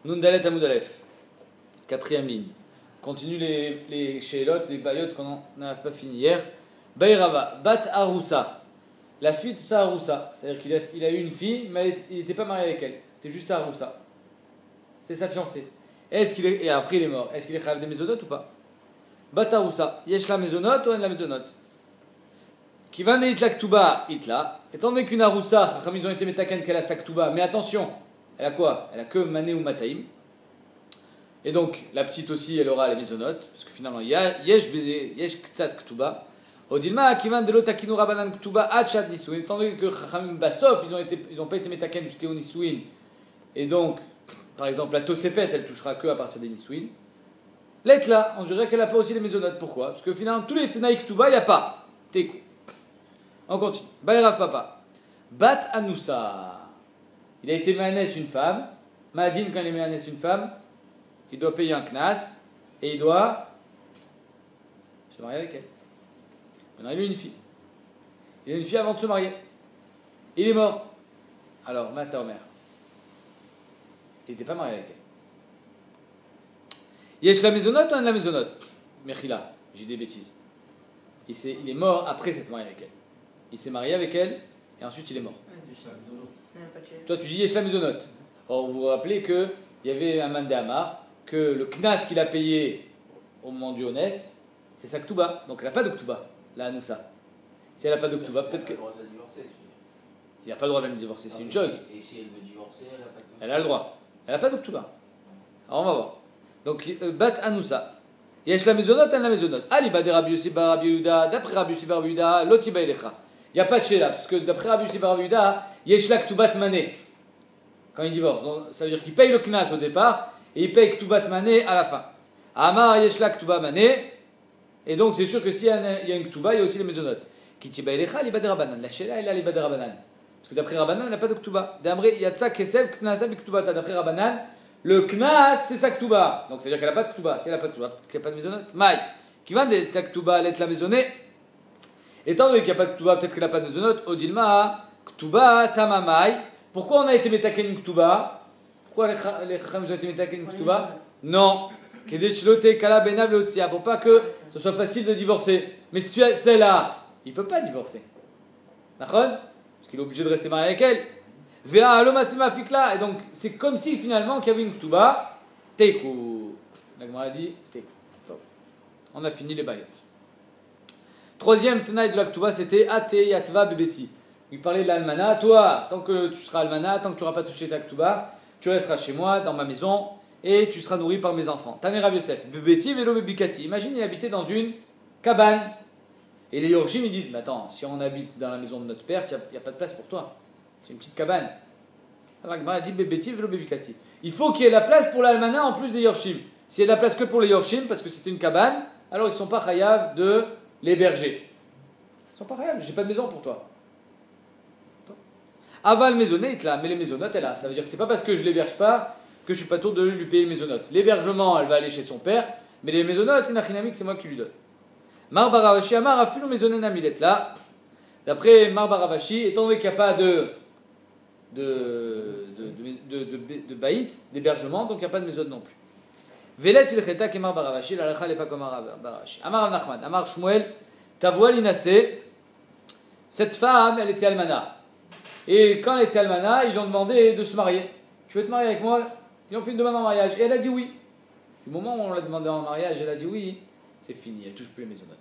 Nundalet Amoud Aleph. Quatrième ligne. Continue les Sheelot, les Bayot qu'on n'a pas fini hier. Bayrava, Bat Aroussa. La fille de sa Aroussa. C'est-à-dire qu'il a eu une fille, mais il n'était pas marié avec elle. C'était juste sa Aroussa. C'était sa fiancée. Et après il est mort. Est-ce qu'il est chayav des mésonotes ou pas? Bat Aroussa. Yesh la mésonote ou en la mésonote? Qui va ne itla ktuba itla. Étant donné qu'une Aroussa, ils ont été metaken qu'elle a sa ktuba. Mais attention, elle a quoi? Elle a que mané ou mataim. Et donc, la petite aussi, elle aura les mésonotes, parce que finalement, il y a yesh ktsat ktuba. Odilma, kivan de l'otakinu rabanan ktuba achat nisouin. Étant donné que chachamim basof, ils n'ont pas été metaken jusqu'au nisouin. Et donc, par exemple, la tosefet, elle touchera que à partir des nisouin. L'etla, on dirait qu'elle n'a pas aussi les mésonotes. Pourquoi? Parce que finalement, tous les tenaï ktuba, il n'y a pas. Tekou. On continue. Bayrav papa. Bat anoussa. Il a été manès une femme. Madine, quand il est manès une femme, il doit payer un knas et il doit se marier avec elle. Maintenant, il a une fille. Il a une fille avant de se marier. Il est mort. Alors, Mata Omer. Il n'était pas marié avec elle. Yesh la maisonnote ou un de la maisonnote? Mechila, j'ai des bêtises. Il est mort après s'être marié avec elle. Il s'est marié avec elle et ensuite il est mort. Toi, tu dis Yesh la maisonnote. Or, vous vous rappelez qu'il y avait un mandé Amar, que le knas qu'il a payé au moment du Honès, c'est sa ktuba. Donc elle n'a pas de ktuba, la Anoussa. Si elle n'a pas de ktuba, peut-être que. Il n'y a pas le droit de la divorcer, c'est une chose. Et si elle veut divorcer, elle n'a pas de ktuba. Elle a le droit. Elle n'a pas de ktuba. Alors on va voir. Donc, bat Anoussa. Yesh la maisonnote, elle la maisonnote. Aliba de Rabbi Yossi bar Rabbi Yehuda, d'après Rabbi Yossi bar Rabbi Yehuda, l'otiba elecha. Il n'y a pas de chéla, parce que d'après Rabbi Yossi bar Rabbi Yehuda, Yesh la ktubat mané. Quand il divorce. Donc, ça veut dire qu'il paye le knas au départ et il paye ktubat mané à la fin. Amar yeshla ktuba mané. Et donc c'est sûr que s'il y a une ktuba, il y a aussi les maisonnotes. Kitiba elecha liba de rabanan. La shela elle a liba de rabanan. Parce que d'après Rabanan, il n'a pas de ktuba. D'amré yatsa kesev knasa bi ktubata. D'après Rabanan, le knas c'est sa ktuba. Donc c'est à dire qu'elle n'a pas de ktuba. Si elle n'a pas de ktuba, peut-être qu'elle n'a pas de maisonnote. Maï. Qui va de ta ktuba l'être la maisonnée. Étant donné qu'il n'y a pas de ktuba, peut-être qu'elle n'a pas de maisonnote. Odilma ktuba tamamai. Pourquoi on a été metaken une ktuba? Pourquoi les chacham ont été metaken une ktuba? Non. Pour pas que ce soit facile de divorcer. Mais celle-là, il ne peut pas divorcer. D'accord? Parce qu'il est obligé de rester marié avec elle. Et donc, c'est comme si finalement qu'il y avait une ktuba. Tekou. La Gemara dit tekou. On a fini les bayotes. Troisième tenaille de la ktuba, c'était ate yatva bebeti. Il parlait de l'almana. Toi, tant que tu seras almana, tant que tu n'auras pas touché ta ktuba, tu resteras chez moi, dans ma maison, et tu seras nourri par mes enfants. Taner Rav Yosef, bebeti velo bebikati. Imagine, il habitait dans une cabane. Et les Yorshim, ils disent, mais attends, si on habite dans la maison de notre père, il n'y a pas de place pour toi. C'est une petite cabane. Alors, il dit, bebeti velo bebikati. Il faut qu'il y ait la place pour l'almana en plus des Yorshim. S'il y a de la place que pour les Yorshim, parce que c'est une cabane, alors ils ne sont pas chayav de l'héberger. Ils ne sont pas chayav, j'ai pas de maison pour toi. Aval maisonnette là, mais les maisonnotes elle a. Ça veut dire que c'est pas parce que je l'héberge pas que je suis pas tour de lui payer les maisonnotes. L'hébergement, elle va aller chez son père, mais les maisonnotes, c'est nachinamik, c'est moi qui lui donne. Mar Baravashi Amar afilu maisonnet namilet là. D'après Mar Baravashi, étant donné qu'il n'y a pas de baït, d'hébergement, donc il n'y a pas de maisonnote non plus. Velet il cheta que Mar Baravashi, la lacha n'est pas comme Mar Baravashi. Amar Nachman, Amar Shmuel, tavoua linasé. Cette femme, elle était almana. Et quand elle était almana, ils lui ont demandé de se marier. Tu veux te marier avec moi? Ils ont fait une demande en mariage. Et elle a dit oui. Du moment où on l'a demandé en mariage, elle a dit oui, c'est fini, elle ne touche plus les maisonnotes.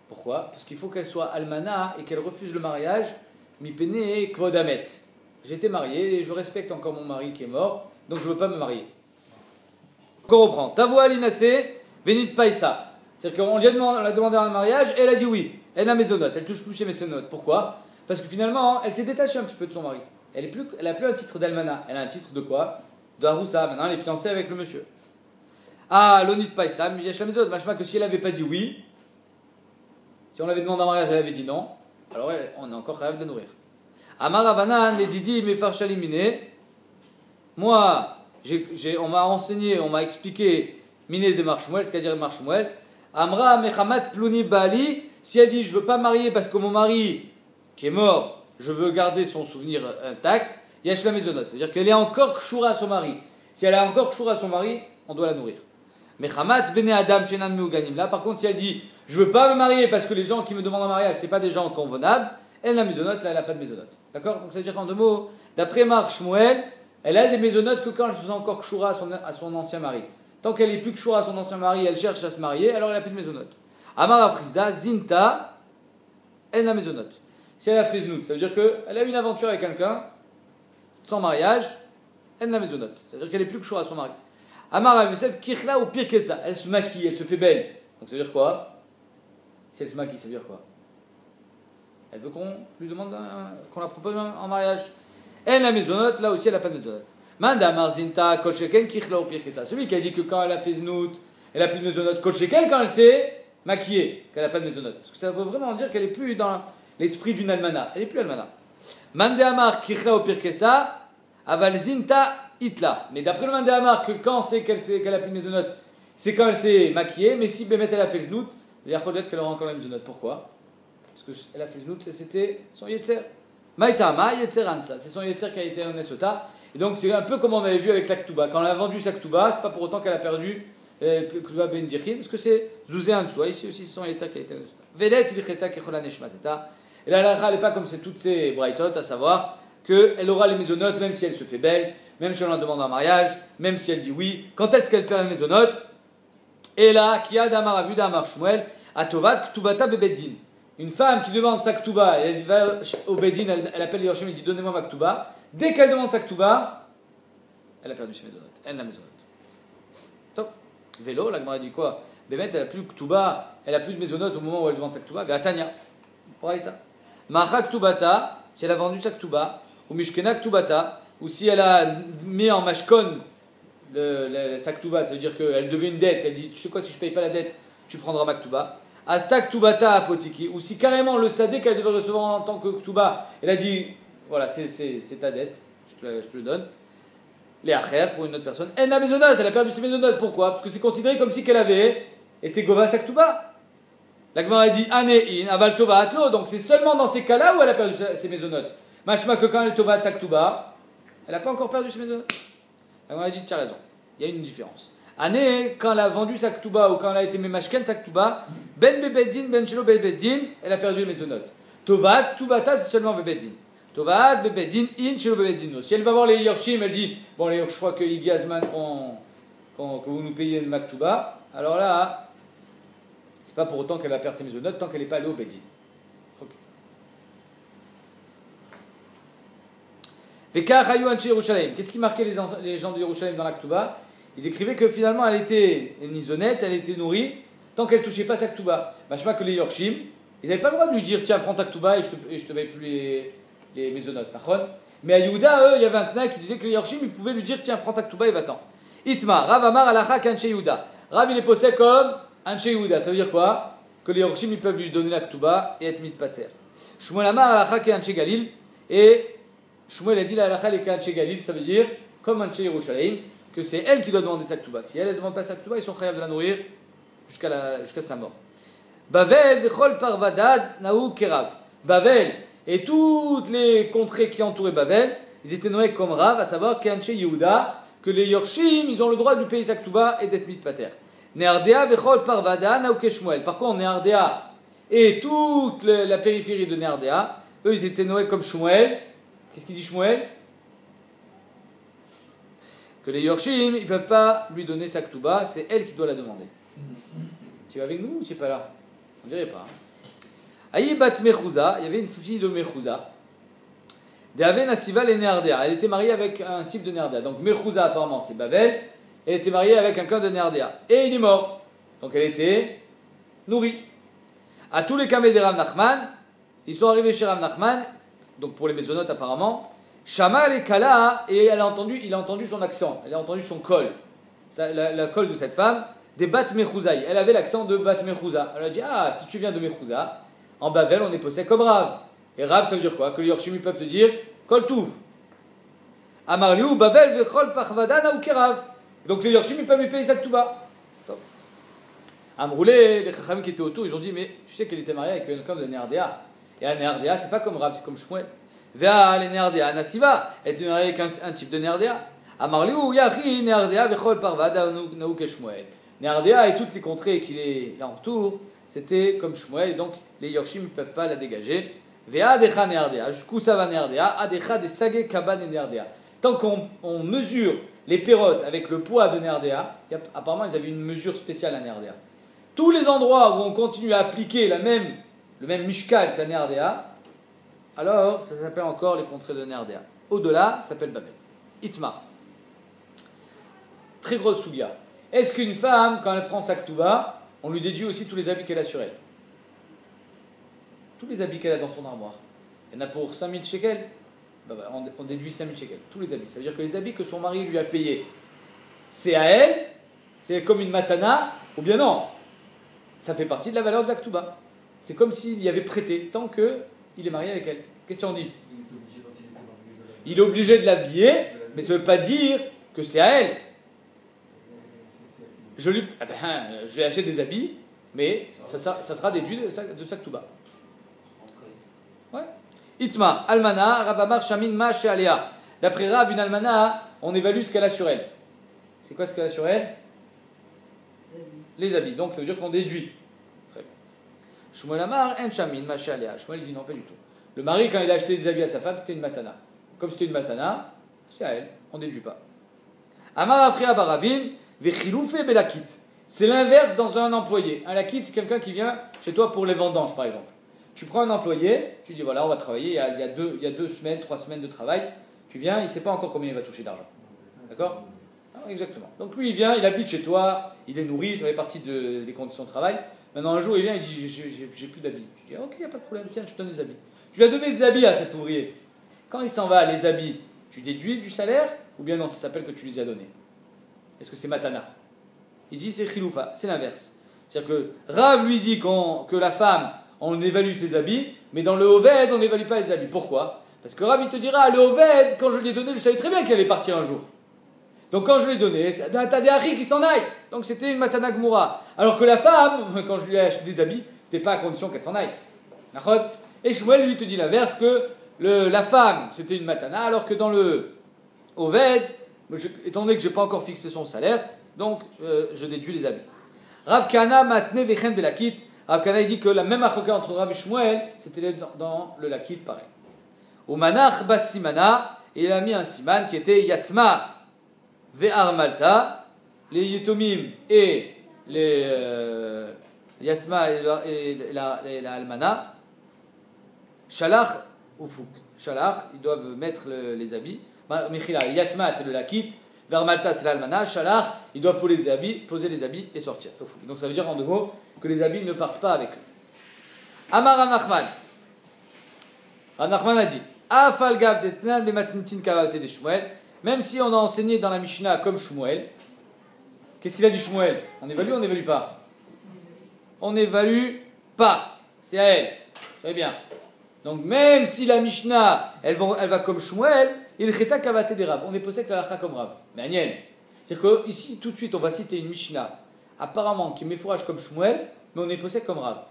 Pourquoi? Parce qu'il faut qu'elle soit almana et qu'elle refuse le mariage. Mi pene kvodamet. J'ai été marié et je respecte encore mon mari qui est mort, donc je ne veux pas me marier. Donc on reprend. Tavoua linasé, venit paisa. C'est-à-dire qu'on lui a demandé en mariage et elle a dit oui. Elle a maisonnote, elle ne touche plus ses maisonnotes. Pourquoi? Parce que finalement, elle s'est détachée un petit peu de son mari. Elle n'a plus un titre d'almana. Elle a un titre de quoi? De Haroussa. Maintenant, elle est fiancée avec le monsieur. Ah, l'onit païsam, yesh la maison. Machma que si elle n'avait pas dit oui, si on l'avait demandé en mariage, elle avait dit non, alors on est encore capable de nourrir. Amar Avanan, les didi, mes farchalimine. Moi, on m'a enseigné, on m'a expliqué miné de Marshmuel, c'est-à-dire Marshmuel. Amra mechamat pluni bali. Si elle dit je veux pas marier parce que mon mari qui est mort, je veux garder son souvenir intact, yesh la maisonnote. C'est-à-dire qu'elle est encore kshura à son mari. Si elle a encore chour à son mari, on doit la nourrir. Mais Hamat bene Adam shenan meuganim. Là, par contre, si elle dit je veux pas me marier parce que les gens qui me demandent en mariage, c'est pas des gens convenables, elle a mésonote, là, elle n'a pas de mésonote. D'accord? Donc ça veut dire qu'en deux mots, d'après Mar Shmuel, elle a des mésonotes que quand elle se sent encore kshura à son ancien mari. Tant qu'elle n'est plus kshura à son ancien mari, elle cherche à se marier, alors elle n'a plus de mésonote. Amar Aprizda, Zinta, elle a mésonote. Si elle a fait znout, ça veut dire qu'elle a eu une aventure avec quelqu'un, sans mariage, elle a mésonote. Ça veut dire qu'elle n'est plus kshura à son mari. Amar Yosef, Kichla ou pire que ça, elle se maquille, elle se fait belle. Donc ça veut dire quoi? Si elle se maquille, ça veut dire quoi? Elle veut qu'on lui demande, qu'on la propose en mariage. Elle a mésonote, là aussi elle n'a pas de mésonote. Manda marzinta kol sheken kichla ou pire que ça. Celui qui a dit que quand elle a fait znout, elle n'a plus de mésonote, kol sheken quand elle s'est maquillée, qu'elle n'a pas de mésonote. Parce que ça veut vraiment dire qu'elle n'est plus dans l'esprit d'une almana. Elle n'est plus almana. Manda amar kichla ou pire que ça, aval zinta itla. Mais d'après le Manda amar, que quand c'est qu'elle a plus de mésonote, c'est quand elle s'est maquillée, mais si Bémet elle a fait znout, il y a peut-être qu'elle aura encore la mésonote. Pourquoi? Parce qu'elle a fait znout, c'était son yetzer. Maïtama, yetzer ansa. C'est son yetzer qui a été un esota. Et donc c'est un peu comme on avait vu avec la Ktuba. Quand elle a vendu sa Ktuba, c'est pas pour autant qu'elle a perdu Ktuba ben Dirchin, parce que c'est Zouzé Ansua. Ici aussi, c'est son yetzer qui a été un esota. Velet ilcheta kechola neshmateta. Et la halakha n'est pas comme c'est toutes ces braïtot, à savoir qu'elle aura les mésonotes même si elle se fait belle, même si on la demande en mariage, même si elle dit oui. Quand est-ce qu'elle perd les mésonotes? Et là, qui a d'Amar Avu d'Amar Shmuel, Atovat Ktubata Bebeddin. Une femme qui demande sa Ktuba, elle va au Beddin, elle appelle le Yorshim et dit donnez-moi ma Ktuba. Dès qu'elle demande sa Ktuba, elle a perdu ses mésonotes. Elle n'a mésonote. Top. Vélo, la Gemara dit quoi? Bémet, elle a plus de Ktuba, elle a plus de mésonote au moment où elle demande sa Ktuba. Gatania. Oraita. Macha Ktubata, si elle a vendu sa Ktuba, ou Mishkena Ktubata, ou si elle a mis en Mashkon sa Ktuba, ça veut dire qu'elle devait une dette, elle dit tu sais quoi, si je ne paye pas la dette, tu prendras ma Ktuba. Asta Ktubata apotiki, ou si carrément le sadé qu'elle devait recevoir en tant que Ktuba, elle a dit voilà, c'est ta dette, je te le donne. Les acher pour une autre personne, elle a mésonote, elle a perdu ses mésonotes. Pourquoi? Parce que c'est considéré comme si qu'elle avait été Gova sa Ktuba. La Gemara dit Anein, Aval Tova Atlo, donc c'est seulement dans ces cas-là où elle a perdu ses mésonotes. Machma que quand elle Tova sa Ktuba, elle n'a pas encore perdu ses mésonotes. La Gemara dit tu as raison, il y a une différence. Année, quand elle a vendu sa Ktuba ou quand elle a été Memashken sa Ktuba, Ben Bebeddin, Ben Shelo Bebeddin, elle a perdu les mésonotes. Tovat, Ktubata, c'est seulement Bebeddin. Tovat, Bebeddin, In, Shelo Bebeddin. Si elle va voir les Yorshim, elle dit bon, les je crois que Iggy Azman, que vous nous payez une Maktuba, alors là, c'est pas pour autant qu'elle va perdre ses mésonotes tant qu'elle n'est pas allée au Beddin. Ok. Qu'est-ce qui marquait les gens de Yerushalayim dans la Ktuba? Ils écrivaient que finalement elle était nisonnette, elle était nourrie, tant qu'elle ne touchait pas sa Ktuba. Je vois que les Yorshim, ils n'avaient pas le droit de lui dire tiens, prends ta Ktuba et je te paye plus les mésonotes. Mais à Yehuda, eux, il y avait un Tana qui disait que les Yorshim, ils pouvaient lui dire tiens, prends ta Ktuba et va-t'en. Itma, Rav Amar Alacha Kanche Yehuda. Rav, il est posé comme Anche Yehuda. Ça veut dire quoi? Que les Yorshim, ils peuvent lui donner la Ktuba et être mis de pater. Shmuel Amar Alacha Kanche Galil. Et Shmuel a dit la Alacha les Kanche Galil, ça veut dire comme Anche Yerushalayim, que c'est elle qui doit demander sa Ktuba. Si elle ne demande pas sa Ktuba, ils sont chayav de la nourrir jusqu'à sa mort. Bavel, Vechol Parvadad, Naou Kerav. Bavel et toutes les contrées qui entouraient Bavel, ils étaient nommés comme Rav, à savoir qu'Anche Yehuda, que les Yorshim, ils ont le droit de lui payer sa Ktuba et d'être mis de pater. Neardea, Vechol Parvada, Naou Keshmuel. Par contre, Neardea et toute la périphérie de Neardea, eux, ils étaient nommés comme Shmuel. Qu'est-ce qu'il dit Shmuel? Que les Yorshim, ils ne peuvent pas lui donner sa Ktuba, c'est elle qui doit la demander. Tu es avec nous ou tu n'es pas là? On ne dirait pas. Aïbat Mechouza, il y avait une fille de Mechouza. Deave Nasiva et Neardea. Elle était mariée avec un type de Neardea. Donc Mechouza, apparemment, c'est Babel. Elle était mariée avec un clan de Neardea. Et il est mort. Donc elle était nourrie. À tous les camés de Rav Nachman, ils sont arrivés chez Rav Nachman, donc pour les mésonotes apparemment. Shama les Kala, et il a entendu son accent, elle a entendu son col, la col de cette femme, des Bat Mechouzaï. Elle avait l'accent de Bat Mechouza. Elle a dit ah, si tu viens de Mechouza, en Babel on est posé comme Rav. Et Rav ça veut dire quoi? Que les Yorshim peuvent te dire Kol Touv. Amarliou, Babel, Vechol Parvadana ou Kerav. Donc les Yorshim peuvent lui payer sa Ktuba. Amroulé, les Chacham qui étaient autour, ils ont dit mais tu sais qu'elle était mariée avec quelqu'un de Neardea. Et à Neardea, c'est pas comme Rav, c'est comme Shmuel. Vea les Neardea, Nasiva, elle était mariée avec un type de Neardea. Amarli ou Yachi, Neardea, Vechol Parvada, Naouke Shmuel. Neardea et toutes les contrées qui les entourent, c'était comme Shmuel, et donc les Yorshim ne peuvent pas la dégager. Vea Decha Neardea, jusqu'où ça va Neardea, Adecha de Sage Kaban et Neardea. Tant qu'on mesure les pérotes avec le poids de Neardea, apparemment ils avaient une mesure spéciale à Neardea. Tous les endroits où on continue à appliquer le même Mishkal qu'à Neardea, alors ça s'appelle encore les contrées de Neardea. Au-delà, ça s'appelle Babel. Itmar. Très grosse soulia. Est-ce qu'une femme, quand elle prend sa ketouba, on lui déduit aussi tous les habits qu'elle a sur elle? Tous les habits qu'elle a dans son armoire. Il y en a pour 5000 shekels. On déduit 5000 shekels. Tous les habits. Ça veut dire que les habits que son mari lui a payés, c'est à elle, c'est comme une matana, ou bien non. Ça fait partie de la valeur de la ketouba. C'est comme s'il y avait prêté, tant qu'il est marié avec elle. Qu'est-ce qu'on dit? Il est obligé de l'habiller, mais ça ne veut pas dire que c'est à elle. Je vais acheter des habits, mais ça sera déduit de sa ketouba. Ouais. Itmar, Almana, Rabamar, Shamin, Ma, Shealéa. D'après Rab, une Almana, on évalue ce qu'elle a sur elle. C'est quoi ce qu'elle a sur elle? Les habits. Donc ça veut dire qu'on déduit. Très bien. Shmuel Amar, En Shamin, Ma, Shealéa. Shmuel dit non, pas du tout. Le mari, quand il a acheté des habits à sa femme, c'était une matana. Comme c'était une matana, c'est à elle, on ne déduit pas. Amar Afria Baravin, Vechiloufe Belakit. C'est l'inverse dans un employé. Un lakit, c'est quelqu'un qui vient chez toi pour les vendanges, par exemple. Tu prends un employé, tu dis voilà, on va travailler, il y a 2 semaines, 3 semaines de travail. Tu viens, il ne sait pas encore combien il va toucher d'argent. D'accord? Exactement. Donc lui, il vient, il habite chez toi, il est nourri, ça fait partie des conditions de travail. Maintenant, un jour, il vient, il dit j'ai plus d'habits. Tu dis ok, il n'y a pas de problème, tiens, je te donne des habits. Tu lui as donné des habits à cet ouvrier. Quand il s'en va, les habits, tu déduis du salaire ou bien non, ça s'appelle que tu lui as donné? Est-ce que c'est matana? Il dit c'est chiloufa, c'est l'inverse. C'est-à-dire que Rav lui dit que la femme, on évalue ses habits, mais dans le Oved, on n'évalue pas les habits. Pourquoi? Parce que Rav, il te dira, le Oved, quand je lui ai donné, je savais très bien qu'il allait partir un jour. Donc quand je lui ai donné, t'as des haris qui s'en aillent. Donc c'était une matana gmoura. Alors que la femme, quand je lui ai acheté des habits, c'était pas à condition qu'elle s'en aille. Et Shmuel lui te dit l'inverse, que la femme, c'était une matana, alors que dans le Oved, étant donné que je n'ai pas encore fixé son salaire, donc je déduis les habits. Rav Kana matne vechen belakit. Rav Kana dit que la même achoka entre Rav et Shmuel, c'était dans le lakit pareil. Au manach bas simana, et il a mis un siman qui était yatma ve'ar malta, les yetomim et les yatma et la almana, shalach ou fouk. Shalach, ils doivent mettre les habits. Yatma, c'est le lakit. Vers Malta, c'est l'almana. Shalach, ils doivent poser les habits et sortir. Donc ça veut dire en 2 mots que les habits ne partent pas avec eux. Amar Rav Nachman. Rav Nachman a dit Afal gav detnan de matnitin kavate de Shmuel. Même si on a enseigné dans la Mishnah comme Shmuel, qu'est-ce qu'il a dit Shmuel? On évalue ou on n'évalue pas? On n'évalue pas. C'est à elle. Très bien. Donc même si la Mishnah, elle va comme Shmuel, il cheta kavate des Rav. On est possède la lacha comme Rav. Mais Agnel. C'est-à-dire qu'ici, tout de suite, on va citer une Mishnah, apparemment, qui met fourrage comme Shmuel, mais on est possède comme Rav.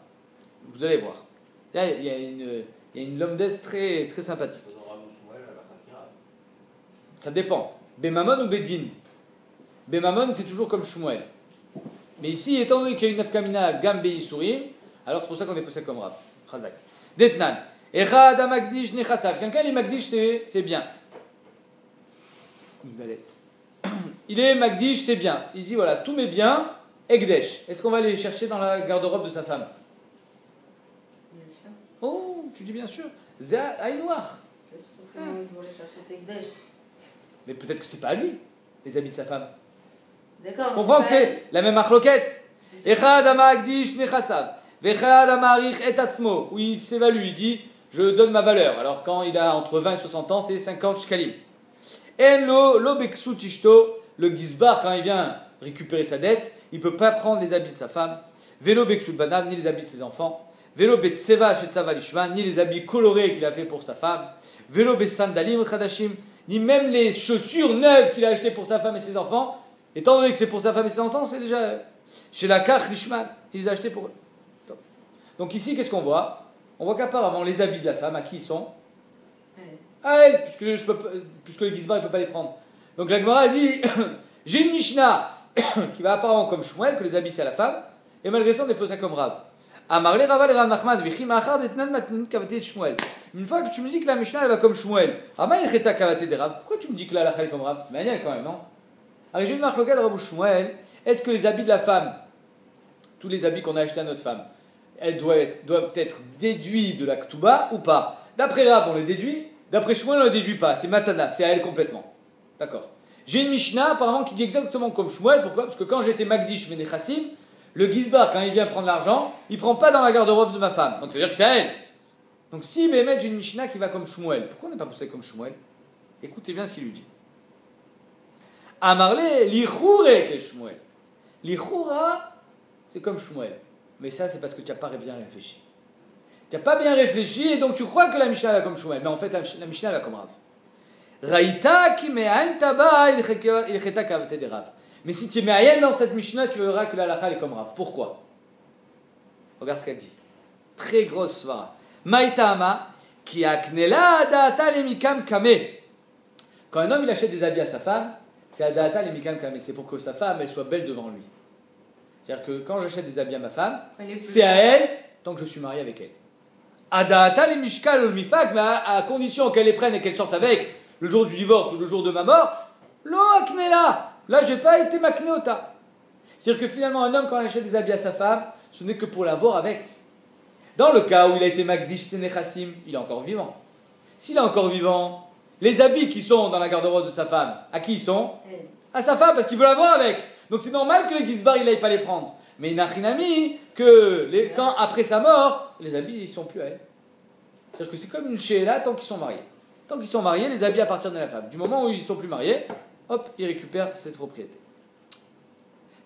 Vous allez voir. Là, il y a une lomdesse très, très sympathique. Ça dépend. Bemamon ou Bedin? Bemamon, c'est toujours comme Shmuel. Mais ici, étant donné qu'il y a une nafkamina gam beisurim, alors c'est pour ça qu'on est possède comme Rav. Chazak. Detnan. Echad amagdish nechasav. Quelqu'un, il est magdish, c'est bien. Une galette. Il est magdish, c'est bien. Il dit voilà, tous mes biens, Ekdesh. Est-ce qu'on va aller les chercher dans la garde-robe de sa femme? Bien sûr. Oh, tu dis bien sûr. Zéa Aïnoir. Je sais pas comment ils vont les chercher, c'est Ekdesh. Mais peut-être que c'est pas à lui, les habits de sa femme. D'accord. Je comprends que c'est la même marloquette. Echad amagdish nechasav. Vechad amarich et atzmo. Où il s'évalue, il dit je donne ma valeur. Alors quand il a entre 20 et 60 ans, c'est 50 shkalim. En lo beksu tishto, le gizbar, quand il vient récupérer sa dette, il ne peut pas prendre les habits de sa femme. Velo beksu banav, ni les habits de ses enfants. Velo betseva shetzava lishman, ni les habits colorés qu'il a fait pour sa femme. Velo besandalim chadashim, ni même les chaussures neuves qu'il a achetées pour sa femme et ses enfants. Étant donné que c'est pour sa femme et ses enfants, c'est déjà chez la kach lishman, il les a achetés pour eux. Donc ici, qu'est-ce qu'on voit? On voit qu'apparemment les habits de la femme, à qui ils sont? À elle, puisque le gizbar ne peut pas les prendre. Donc la Gemara dit j'ai une Mishnah qui va apparemment comme Shmuel, que les habits c'est à la femme, et malgré ça on dépose ça comme Rav. Amarle Rava le Rav Nachman, Vichi Machar Detnan Matnin Kavate de Shmuel. Une fois que tu me dis que la Mishnah elle va comme Shmuel, Ama il Cheta Kavate de Rav, pourquoi tu me dis que la halakha est comme Rav? C'est maniaque quand même, non? Alors j'ai une marque locale de Rav Shmuel, est-ce que les habits de la femme, tous les habits qu'on a achetés à notre femme, elles doivent être déduits de la Ktuba ou pas? D'après Rav on les déduit, d'après Shmuel on les déduit pas, c'est Matana, c'est à elle complètement. D'accord. J'ai une Mishnah apparemment qui dit exactement comme Shmuel, pourquoi? Parce que quand j'étais Magdish Menechassim, le Gizbar, quand il vient prendre l'argent, il ne prend pas dans la garde-robe de ma femme. Donc ça veut dire que c'est à elle. Donc si Bémet j'ai une Mishnah qui va comme Shmuel, pourquoi on n'a pas poussé comme Shmuel? Écoutez bien ce qu'il lui dit. Amarle lichoure que Shmuel. Lichoura, c'est comme Shmuel. Mais ça, c'est parce que tu n'as pas bien réfléchi. Tu n'as pas bien réfléchi et donc tu crois que la Mishnah va comme Shmuel. Mais en fait, la Mishnah va comme Rav. Raïta ki me'ain taba il cheta kavate de Rav. Mais si tu es me'ayen dans cette Mishnah, tu verras que la halakha est comme Rav. Pourquoi? Regarde ce qu'elle dit. Très grosse svara. Maïtama ki aknela da'ata lemikam kame. Quand un homme il achète des habits à sa femme, c'est ada'ata lemikam kame. C'est pour que sa femme elle soit belle devant lui. C'est-à-dire que quand j'achète des habits à ma femme, c'est à elle tant que je suis marié avec elle. Ada'ata lemishkal ul mifak, mais à condition qu'elle les prenne et qu'elle sorte avec le jour du divorce ou le jour de ma mort, lo aknela. Là, je n'ai pas été makneota. C'est-à-dire que finalement, un homme, quand il achète des habits à sa femme, ce n'est que pour l'avoir avec. Dans le cas où il a été Magdish Senechassim, il est encore vivant. S'il est encore vivant, les habits qui sont dans la garde-robe de sa femme, à qui ils sont? À sa femme, parce qu'il veut l'avoir avec. Donc c'est normal que le Gizbar, il n'aille pas les prendre. Mais il n'a rien ami que quand, après sa mort, les habits, ils ne sont plus à elle. C'est-à-dire que c'est comme une she'ela tant qu'ils sont mariés. Tant qu'ils sont mariés, les habits appartiennent à la femme. Du moment où ils ne sont plus mariés, hop, il récupère cette propriété.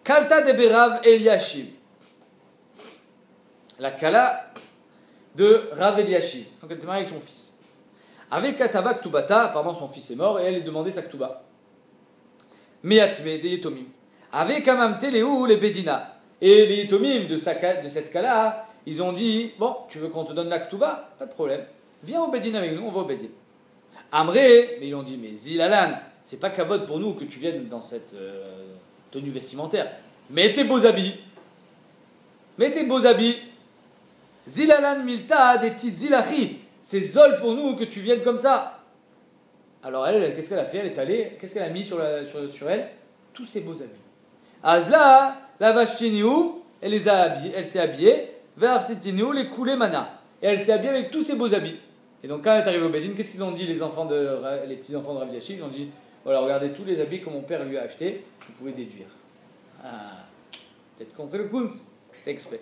Kalta de Berav Eliashib. La Kala de Rav Eliashib. Donc elle était mariée avec son fils. Avec Katava Ktubata, apparemment son fils est mort et elle lui demandait sa Ktuba. Meatme de Yetomim. Avec Amamte Leou les Bedina. Et les Yetomim de cette Kala, ils ont dit bon, tu veux qu'on te donne la Ktuba? Pas de problème. Viens au Bedin avec nous, on va au Bedin. Amré, mais ils ont dit mais Zilalan. C'est pas kavod pour nous que tu viennes dans cette tenue vestimentaire. Mets tes beaux habits. Mets tes beaux habits. Zilalan milta des petites zilachi. C'est zol pour nous que tu viennes comme ça. Alors elle, qu'est-ce qu'elle a fait? Elle est allée, qu'est-ce qu'elle a mis sur elle? Tous ses beaux habits. Azla, la vacheniou, elle les a habillés, elle s'est habillée. Vers sitiniou, les coulées mana. Et elle s'est habillée avec tous ses beaux habits. Et donc quand elle est arrivée au Bédine, qu'est-ce qu'ils ont dit les petits-enfants de Rav Eliashib? Ils ont dit voilà, regardez tous les habits que mon père lui a achetés, vous pouvez déduire. Ah, peut-être compris le kunz, c'est exprès.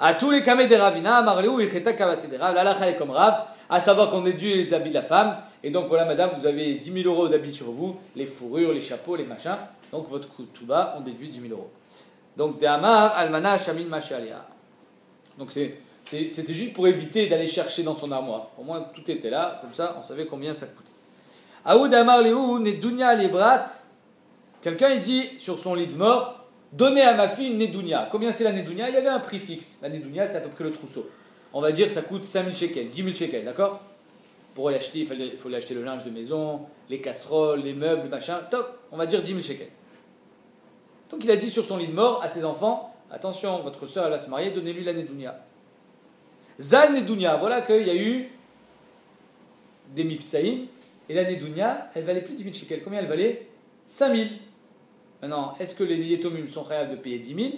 À tous les kamé des ravina, marléou, icheta kavate des rav, l'alacha est comme Rav, à savoir qu'on déduit les habits de la femme, et donc voilà madame, vous avez 10 000 euros d'habits sur vous, les fourrures, les chapeaux, les machins, donc votre coût tout bas, on déduit 10 000 euros. Donc, de Amar, almana, shamin, machalia. Donc c'était juste pour éviter d'aller chercher dans son armoire. Au moins tout était là, comme ça on savait combien ça coûtait. Aoud Amar Léou, Nedounia Lebrat. Quelqu'un il dit sur son lit de mort, donnez à ma fille une Nedounia. Combien c'est la Nedounia? Il y avait un prix fixe. La Nedounia c'est à peu près le trousseau. On va dire ça coûte 5 000 shekels, 10 000 shekels, d'accord? Pour l'acheter, il faut acheter le linge de maison, les casseroles, les meubles, le machin. Top, on va dire 10 000 shekels. Donc il a dit sur son lit de mort à ses enfants, attention, votre soeur elle va se marier, donnez-lui la Nedounia. Zal Nedounia, voilà qu'il y a eu des miftsaïm, et la Nedounia, elle valait plus 10 000 shekels. Combien elle valait? 5 000. Maintenant, est-ce que les Yetomim sont capables de payer 10 000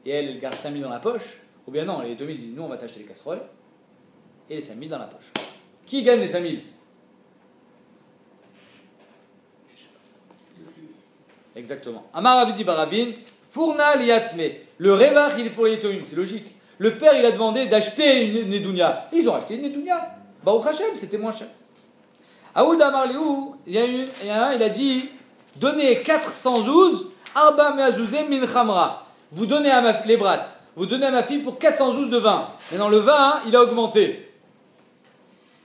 et elle garde 5 000 dans la poche? Ou bien non, les Yetomim disent nous on va t'acheter les casseroles et les 5 000 dans la poche. Qui gagne les 5 000? Exactement. Amar Avidi Baravin, Fourna Liatme. Le Revach il est pour les Yetomim, c'est logique. Le père il a demandé d'acheter une Nedounia. Ils ont acheté une Nedounia. Baruch Hashem, c'était moins cher. Aoud Amar Léou, il y a un, il a dit donnez 412 Arba Meazouzé Min Khamra. Vous donnez à les brattes, vous donnez à ma fille pour 412 de vin. Maintenant le vin, il a augmenté.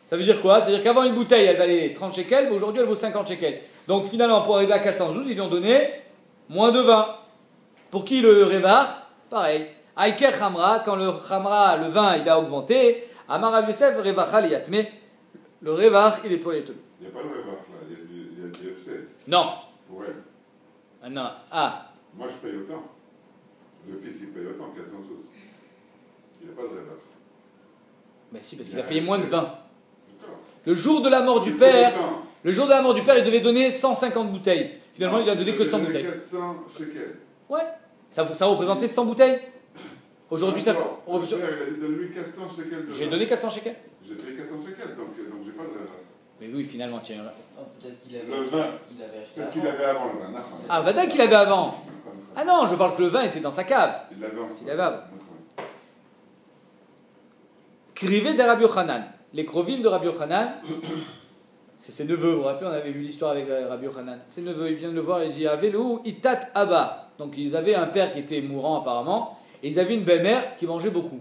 Ça veut dire quoi? Ça veut dire qu'avant une bouteille, elle valait 30 shekels, mais aujourd'hui elle vaut 50 shekels. Donc finalement, pour arriver à 412, ils lui ont donné moins de vin. Pour qui le Revar? Pareil. Aiker Khamra, quand le Khamra, le vin, il a augmenté, Amar Rav Yosef, Revar Khaliyat. Mais le Revar, il est pour les Yetomim. Il n'y a pas de Revar là, il y a du FZ. Non. Pour elle. Ah non. Ah. Moi, je paye autant. Le fils, il paye autant, 400 sous. Il n'y a pas de réserve. Mais si, parce qu'il a payé moins de 20. D'accord. Le jour de la mort du père, il devait donner 150 bouteilles. Finalement, il a donné que 100 bouteilles. 400 shekels. Ouais. Ça représentait 100 bouteilles. Aujourd'hui, ça. D'accord. Le père, il a dit donne-lui 400 shekels de J'ai vin. donné 400 shekels. J'ai payé 400 shekels, donc j'ai pas de réserve. Mais oui, finalement, tiens. Oh, peut-être qu'il avait, Le vin. il avait acheté Peut-être avant. qu'il avait avant le vin. Ah, Vada qu'il avait avant. Ah non, je parle que le vin était dans sa cave. Il l'avait en stock. Il avait avant. Krivé de Rabbi Yochanan. Les Krovim de Rabbi Yochanan, c'est ses neveux. Vous vous rappelez, on avait vu l'histoire avec Rabbi Yochanan. Ses neveux, il vient de le voir, il dit Avelou Itat Abba. Donc ils avaient un père qui était mourant apparemment, et ils avaient une belle-mère qui mangeait beaucoup.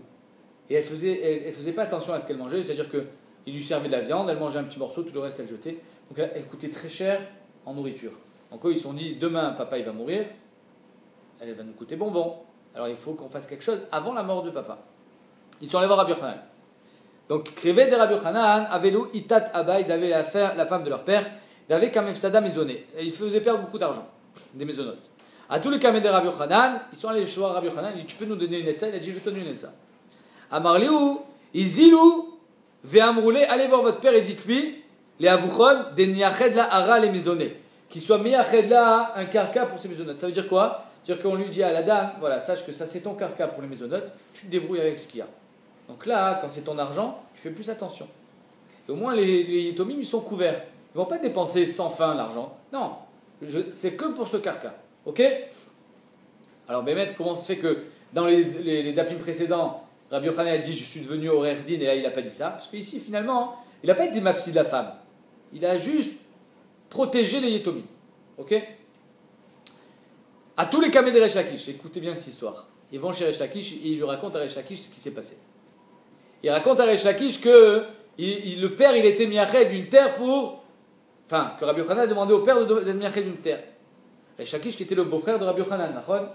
Et elle faisait pas attention à ce qu'elle mangeait, c'est-à-dire qu'il lui servait de la viande, elle mangeait un petit morceau, tout le reste elle jetait. Donc elle coûtait très cher en nourriture. Donc eux ils se sont dit demain papa il va mourir, elle va nous coûter bonbon. Alors il faut qu'on fasse quelque chose avant la mort de papa. Ils sont allés voir Rabbi Yochanan. Donc, Krivé de Rabbi Yochanan, Avelou Itat Abba, ils avaient la femme de leur père, ils avaient Kamefsada maisonné. Et ils faisaient perdre beaucoup d'argent, des maisonnotes. À tous les Kamé de Rabbi Yochanan, ils sont allés voir Rabbi Yochanan, ils disent tu peux nous donner une etza? Il a dit je vais te donner une etza. Amarliou, Izilou, Veamroulé, allez voir votre père et dites-lui, les Avouchon, des Niached la Hara les maisonnés, qu'il soit Miached la un carca pour ses maisonnotes. Ça veut dire quoi? C'est-à-dire qu'on lui dit à la dame, voilà, sache que ça c'est ton carca pour les maisonnotes, tu te débrouilles avec ce qu'il y a. Donc là, quand c'est ton argent, tu fais plus attention. Et au moins, les Yitomim, ils sont couverts. Ils ne vont pas dépenser sans fin l'argent. Non, c'est que pour ce carca. Ok? Alors, Bémet, comment ça se fait que dans les dapim précédents, Rabbi Yochanan a dit je suis devenu horaire din, et là, il n'a pas dit ça. Parce qu'ici, finalement, il n'a pas été mafsi de la femme. Il a juste protégé les Yitomim. Ok? À tous les camés de Resh Lakish, écoutez bien cette histoire. Ils vont chez Resh Lakish et ils lui racontent à Resh Lakish ce qui s'est passé. Il raconte à Resh Lakish que le père il était miached d'une terre que Rabbi Yochanan a demandé au père d'être miached d'une terre. Resh Lakish qui était le beau-frère de Rabbi Yochanan, nachon.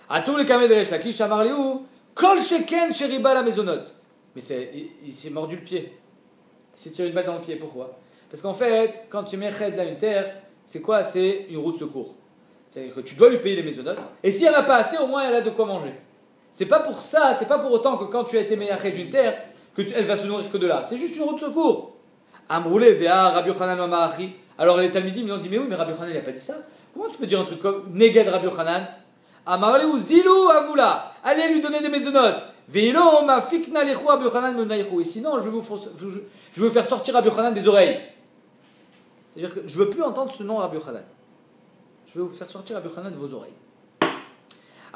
À tous les camés de Resh Lakish, Amarliou, Kol Sheken Sheriba la maisonnote. Mais il s'est mordu le pied. Il s'est tiré une balle dans le pied. Pourquoi? Parce qu'en fait, quand tu es miached là une terre, c'est quoi? C'est une roue de secours. C'est-à-dire que tu dois lui payer les maisonnotes. Et si elle n'a pas assez, au moins elle a de quoi manger. C'est pas pour ça, c'est pas pour autant que quand tu as été meillachet d'une terre, elle va se nourrir que de là. C'est juste une roue de secours. Amroulé, Véa, Rabbi Yochanan, Mamarachi. Alors les Talmidim, ils ont dit, mais oui, mais Rabbi Yochanan, il n'a pas dit ça. Comment tu peux dire un truc comme Neged Rabbi Yochanan? Amarle ou Zilou Avula. Allez lui donner des maisonnotes. Veilo, ma fikna lechu Rabbi Yochanan menaïchu. Et sinon, je vais vous faire sortir Rabbi Yochanan des oreilles. C'est-à-dire que je ne veux plus entendre ce nom Rabbi Yochanan. Je vais vous faire sortir Rabbi Yochanan de vos oreilles.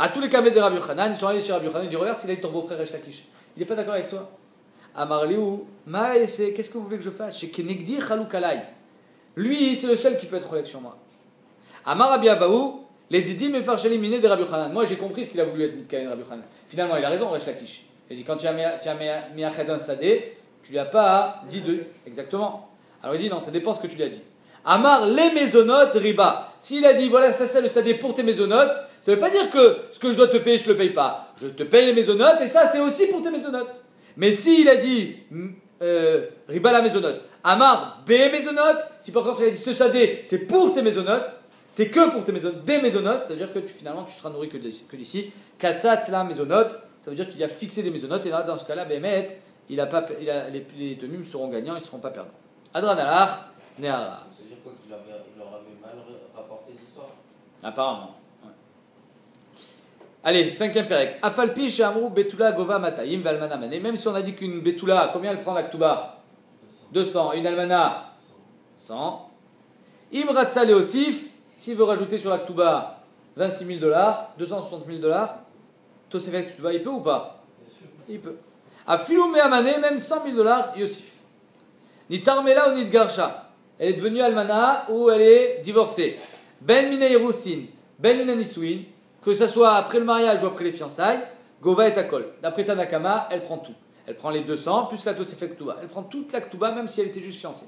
À tous les camés de Rabbi Yochanan, ils sont allés chez Rabbi Yochanan, ils disent regarde s'il a eu ton beau-frère Resh Lakish. Il n'est pas d'accord avec toi. Amarliou, qu'est-ce que vous voulez que je fasse? Chez Kenegdi Chaloukalai. Lui, c'est le seul qui peut être relève sur moi. Amar Rabbi Avaou, les Didi me faire éliminer de Rabbi Yochanan. Moi j'ai compris ce qu'il a voulu être Mitkaïn Rabbi Yochanan. Finalement, il a raison, Resh Lakish. Il a dit quand tu as mis un Chedon Sadé, tu lui as pas dit de. Exactement. Alors il dit non, ça dépend ce que tu lui as dit. Amar les maisonnotes riba. S'il a dit voilà, ça c'est le sadé pour tes maisonnotes, ça ne veut pas dire que ce que je dois te payer, je ne te le paye pas. Je te paye les maisonnotes et ça c'est aussi pour tes maisonnotes. Mais s'il a dit riba la maisonnote, Amar B maisonnote, si par contre il a dit ce sadé c'est pour tes maisonnotes, c'est que pour tes maisonnotes, B maisonnote, c'est-à-dire que finalement tu seras nourri que d'ici. Katsat la maisonnote, ça veut dire qu'il a fixé des maisonnotes et là dans ce cas-là, Bémet, les tenues seront gagnants, ils ne seront pas perdants. Adranalach, Nehara. C'est-à-dire quoi qu'il leur avait mal rapporté l'histoire. Apparemment. Ouais. Allez, 5e pérec. Afalpi shamru betula gova matayim valmana mané. Même si on a dit qu'une betula, combien elle prend la ktuba? 200. Une almana 100. Imratsa leosif, s'il veut rajouter sur la ktuba $26 000, $260 000, Tosefet ktuba, il peut ou pas? Il peut. Afilou mehamane, même $100 000, Yosif. Ni tarmela ou ni garsha. Elle est devenue almana ou elle est divorcée. Ben mina irusin, ben mina nisuin, que ce soit après le mariage ou après les fiançailles, gova et akol. D'après Tanakama, elle prend tout. Elle prend les 200 plus la tosefet ktuba. Elle prend toute la ktuba même si elle était juste fiancée.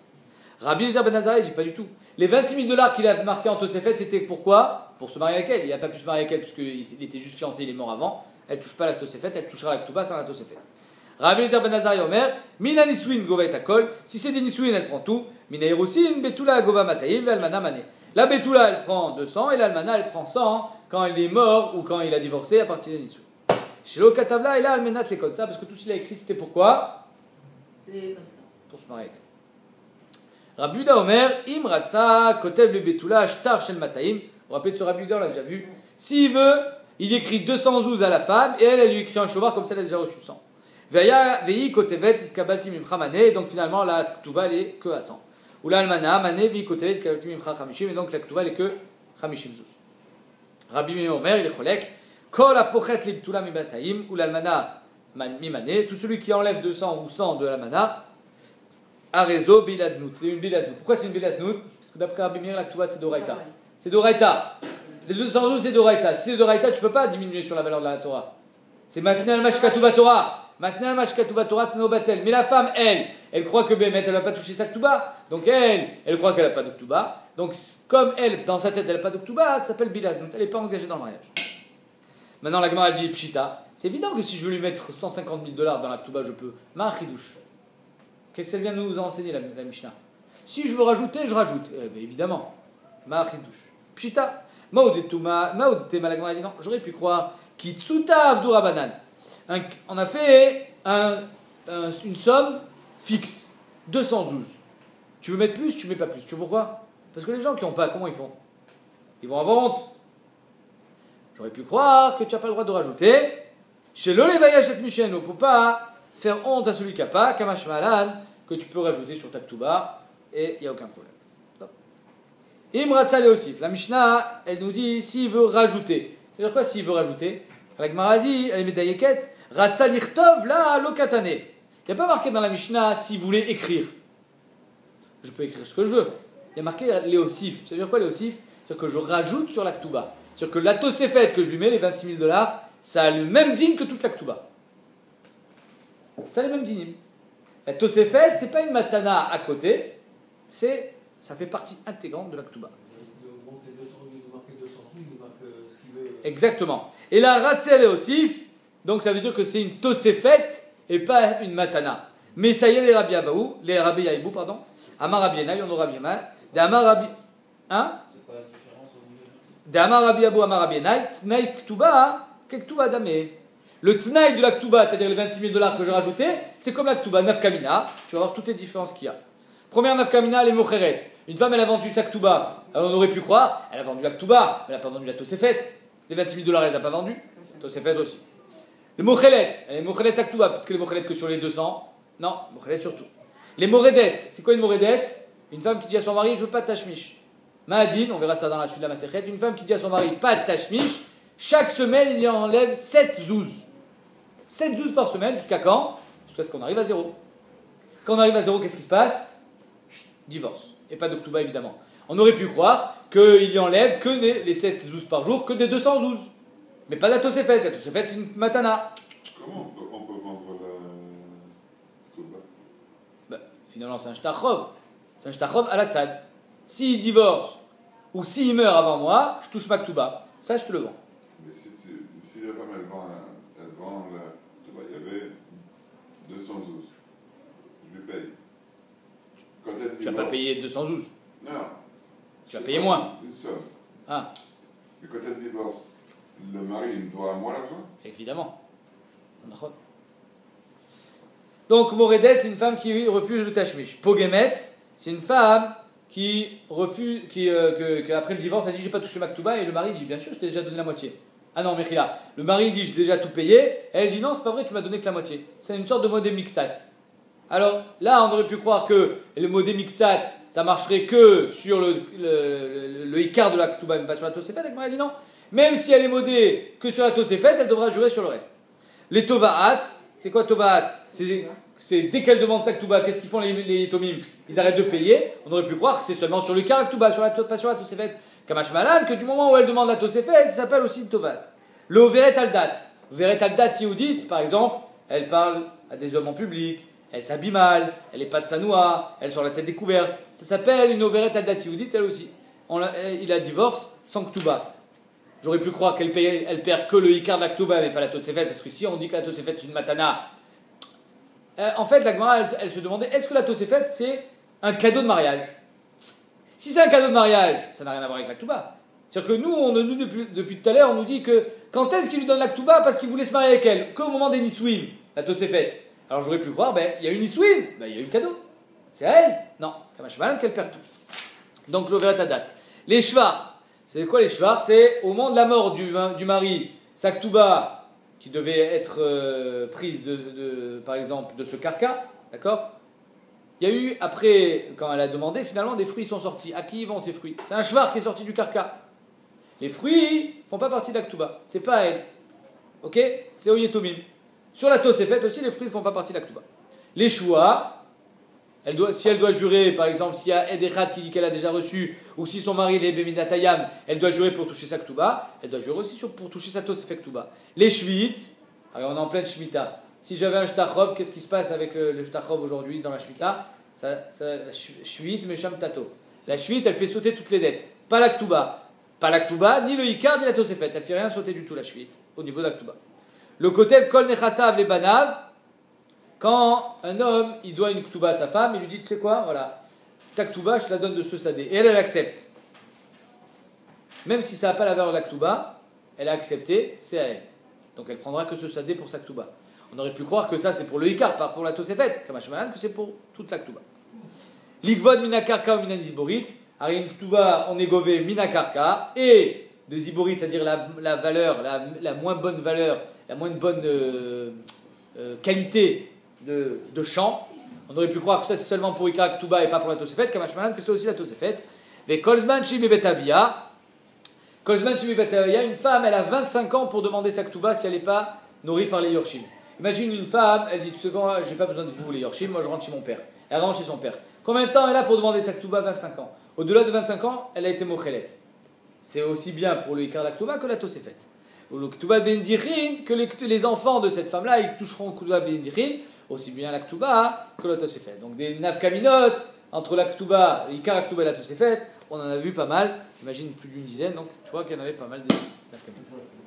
Rabbi Eliezer ben Azariah dit pas du tout. Les $26 000 qu'il a marqué en tosefet, c'était pourquoi? Pour se marier avec elle. Il n'a pas pu se marier avec elle parce qu'il était juste fiancé, il est mort avant. Elle ne touche pas la tosefet, elle touchera la ktuba sans la tosefet. Rabbi Eliezer ben Azariah Omer, mina nisuin gova et akol. Si c'est des nisuin, elle prend tout. Mina irusin betula gova matayim ve'almana mané. La Betula, elle prend 200 et l'Almana, elle prend 100 quand il est mort ou quand il a divorcé à partir de Nissou. Chez l'Okatavla, et là, Almenat, les comme ça, parce que tout ce qu'il a écrit, c'était pourquoi? C'est comme ça. Pour se marier. Rabbi Yuda Omer, Im Ratsa, Kotev le Betula, Shtar Shel Mataim. Vous vous rappelez de ce Rabbi Yuda, on l'a déjà vu. S'il veut, il écrit 200 zouz à la femme et elle lui écrit un chovar, comme ça, elle a déjà reçu 100. Ve'i Kotevet, Kabalti Mimcha Mané, donc finalement, la Ktuba, elle est que à 100. Ou la Almana, Mané, Ve'i Kotevet, Kabalti Mimcha Chamishim, et donc la Ktuba, elle est que Chamishim zouz. Rabbi Omer, il est cholek. Kol apochet libtula mibataim, ou l'almana mimane, tout celui qui enlève 200 ou 100 de l'almana, arezo biladnout. C'est une biladnout. Pourquoi c'est une biladnout? Parce que d'après Rabbi Meir, la ktuva c'est d'oraita. C'est d'oraita. Les 212 c'est d'oraita. Si c'est d'oraita, tu ne peux pas diminuer sur la valeur de la Torah. C'est maintenant le mashkatuva Torah. Maintenant le mashkatuva Torah tnobatel. Mais la femme, elle croit que Bémet, elle ne va pas toucher sa ktuba. Donc elle croit qu'elle n'a pas de ktuba. Donc comme elle, dans sa tête, elle n'a pas de ktuba, ça s'appelle biladnout. Elle n'est pas engagée dans le mariage. Maintenant, la Gemara dit Pshita. C'est évident que si je veux lui mettre 150 000 $, dans la Ktuba, je peux. Ma'achidouche. Qu'est-ce qu'elle vient de nous enseigner, la Mishnah? Si je veux rajouter, je rajoute. Évidemment. Ma'achidouche. Pshita. Maoudetuma. Maoudetema, la Gemara dit non. J'aurais pu croire. Kitsuta avdou rabanan. On a fait une somme fixe. 212. Tu veux mettre plus, tu mets pas plus. Tu vois pourquoi? Parce que les gens qui n'ont pas, comment ils font? Ils vont avoir honte. J'aurais pu croire que tu n'as pas le droit de rajouter. Chez l'Olevayash et Michel, on ne peut pas faire honte à celui qui n'a pas, Kamash Malan, que tu peux rajouter sur ta Ktuba, et il n'y a aucun problème. Imratza Leosif. La Mishnah, elle nous dit s'il veut rajouter. C'est-à-dire quoi s'il veut rajouter? La Gemara dit, elle est médailleket, Ratza Lichtov la Lokatane. Il n'y a pas marqué dans la Mishnah s'il voulait écrire. Je peux écrire ce que je veux. Il y a marqué Leosif. Ça veut dire quoi Leosif? C'est-à-dire que je rajoute sur la Ktuba. C'est-à-dire que la Tosefet que je lui mets, les 26 000 $, ça a le même din que toute la Ktuba. Ça a le même dinim. La Tosefet, c'est pas une matana à côté, ça fait partie intégrante de la Ktuba. Donc les 200, il marque 200 sous, il marque ce qu'il veut. Exactement. Et la Ratzel et Osif, donc ça veut dire que c'est une Tosefet et pas une matana. Mais ça y est, les Rabbi Abaou, les Rabbi Yaibou, pardon, Amar Rabbi Yenai, on aura Rabbi Yama, des Amar Rabbi. Hein? D'Amar Rabbi Abou Amar Rabbi Yenai, Tnaï Ktuba, Kektuba Damé. Le Tnaï de la Ktuba, c'est-à-dire les 26 000 $ que j'ai rajouté, c'est comme la Ktuba, Nafkamina. Tu vas voir toutes les différences qu'il y a. Première Nafkamina, les Mocheret. Une femme, elle a vendu sa Ktuba. Alors on aurait pu croire, elle a vendu la Ktuba, mais elle n'a pas vendu la Tosefet. Les 26 000 $, elle ne les a pas vendus. Tosefet aussi. Les Mochelet, elle est Mochelet sa Ktuba. Peut-être qu'elle est Mochelet que sur les 200. Non, Mochelet surtout. Les Moredet, c'est quoi une Moredet? Une femme qui dit à son mari, je veux pas de tachmish. Ma'adin, on verra ça dans la suite de la Masechet, une femme qui dit à son mari, pas de tachmish, chaque semaine il lui enlève 7 zouz. 7 zouz par semaine, jusqu'à quand? Jusqu'à ce qu'on arrive à 0. Quand on arrive à 0, qu'est-ce qui se passe? Divorce. Et pas de Ktuba évidemment. On aurait pu croire qu'il y enlève que les 7 zouz par jour, que des 200 zouz. Mais pas la Tosefet. La Tosefet, c'est une matana. Comment on peut vendre la Ktuba? Finalement, c'est un shtachov. C'est un shtachov à la tzad. S'il divorce ou s'il meurt avant moi, je touche ma Ktuba. Ça, je te le vends. Mais si la femme elle vend la Ktuba, il y avait 200 zouz. Je lui paye. Quand elle Tu vas pas payer 200 zouz. Non. Tu vas payer moins. Une somme. Ah, Mais quand elle divorce, le mari il me doit à moi l'argent? évidemment. Donc, Moredet, c'est une femme qui refuse le tashmish. Pogemet, c'est une femme qui refuse, après le divorce, elle dit j'ai pas touché ma Ktuba, et le mari dit bien sûr, je t'ai déjà donné la moitié. Ah non, Mechila. Le mari dit j'ai déjà tout payé, et elle dit non, c'est pas vrai, tu m'as donné que la moitié. C'est une sorte de modé mixat. Alors là, on aurait pu croire que le modé mixat, ça marcherait que sur le écart de la Ktuba, mais pas sur la Tosefet. Elle m'a dit non. Même si elle est modée que sur la Tosefet, elle devra jurer sur le reste. Les Tovahat, c'est quoi Tovahat? C'est dès qu'elle demande sa Ktuba, qu'est-ce qu'ils font les Tomim? Ils arrêtent de payer. On aurait pu croire que c'est seulement sur le cas Ktuba, pas sur la Tosefet. Kamash Malan, que du moment où elle demande la Tosefet, ça s'appelle aussi Tovat. Le Overet Aldat. Overet Aldat Yehoudit, par exemple, elle parle à des hommes en public, elle s'habille mal, elle n'est pas de sanoua, elle est sur la tête découverte. Ça s'appelle une Overet Aldat Yehoudit, elle aussi. Il a divorce sans Ktuba. J'aurais pu croire qu'elle perd que le Ikar de la Ktuba, mais pas la Tosefet, parce que si on dit que la Tosefet c'est une matana, en fait, la Gemara, elle se demandait, est-ce que la Tosefet, c'est un cadeau de mariage? Si c'est un cadeau de mariage, ça n'a rien à voir avec l'Aktuba. C'est-à-dire que nous depuis tout à l'heure, on nous dit que quand est-ce qu'il lui donne l'Aktuba parce qu'il voulait se marier avec elle? Qu'au moment des Nisouin, la Tosefet. Alors j'aurais pu croire, il y a eu Nisouin, il y a eu le cadeau. C'est à elle? Non, Kamashmalan qu'elle perd tout. Donc l'Overet à date. Les Shvar, c'est quoi les Shvar? C'est au moment de la mort du mari, sa Ktuba, qui devait être prise par exemple de ce carca, d'accord? Il y a eu, après, quand elle a demandé, finalement des fruits sont sortis. À qui vont ces fruits? C'est un Shvar qui est sorti du carca. Les fruits ne font pas partie de l'Aktuba, c'est pas à elle. Ok? C'est au Yetomim. Sur la Tosefet aussi, les fruits ne font pas partie de l'Aktuba. Les Shua, si elle doit jurer, par exemple, s'il y a Edechat qui dit qu'elle a déjà reçu, ou si son mari est Beminatayam, elle doit jurer pour toucher sa Ktuba, elle doit jurer aussi pour toucher sa Tosefet Ktuba. Les Shvit, alors on est en pleine Shemitah. Si j'avais un Shtachov, qu'est-ce qui se passe avec le Shtachov aujourd'hui dans la Shemitah? Shvit Mesham Tato. La Shvit, elle fait sauter toutes les dettes. Pas la Ktuba. Pas la Ktuba, ni le Ikar, ni la Tosefet. Elle ne fait rien sauter du tout, la Shvit, au niveau de la Ktuba. Le Kotev Kol Nechasav les Banav, quand un homme, il doit une Ktuba à sa femme, il lui dit, tu sais quoi, voilà, ta Ktuba, je te la donne de ce sadé. Et elle accepte. Même si ça n'a pas la valeur de la Ktuba, elle a accepté, c'est à elle. Donc elle prendra que ce sadé pour sa Ktuba. On aurait pu croire que ça c'est pour le Ikar, pas pour la Tosefet, comme que c'est pour toute la Ktuba. L'Ikvod Minakarka ou Minaniziborit, alors une Ktuba, on est gové Minakarka, et de Ziborit, c'est-à-dire la valeur, la moins bonne valeur, la moins bonne qualité de champ. On aurait pu croire que ça c'est seulement pour Ikar Ktuba et pas pour la Tosefet, comme que c'est aussi la Tosefet. Ve Kolzman Shimi Betavia, Kolzman Shimi Betavia, une femme, elle a 25 ans pour demander sa Ktuba si elle n'est pas nourrie par les Yorshim. Imagine une femme, elle dit, tu sais quoi, j'ai pas besoin de vous les Yorshim, moi je rentre chez mon père. Elle rentre chez son père. Combien de temps elle a pour demander sa Ktuba? 25 ans. Au-delà de 25 ans, elle a été mochelet. C'est aussi bien pour le Ikar Ktuba que la Tosefet. Ou le Ktuba Bendirin, que les enfants de cette femme-là, ils toucheront Ktuba Bendirin, aussi bien la Ktuba que la Tosefet. Donc des nafkaminot entre la Ktuba, l'Ikar Ktuba et la Tosefet, on en a vu pas mal. Imagine plus d'une dizaine, donc tu vois qu'il y en avait pas mal de nafkaminot.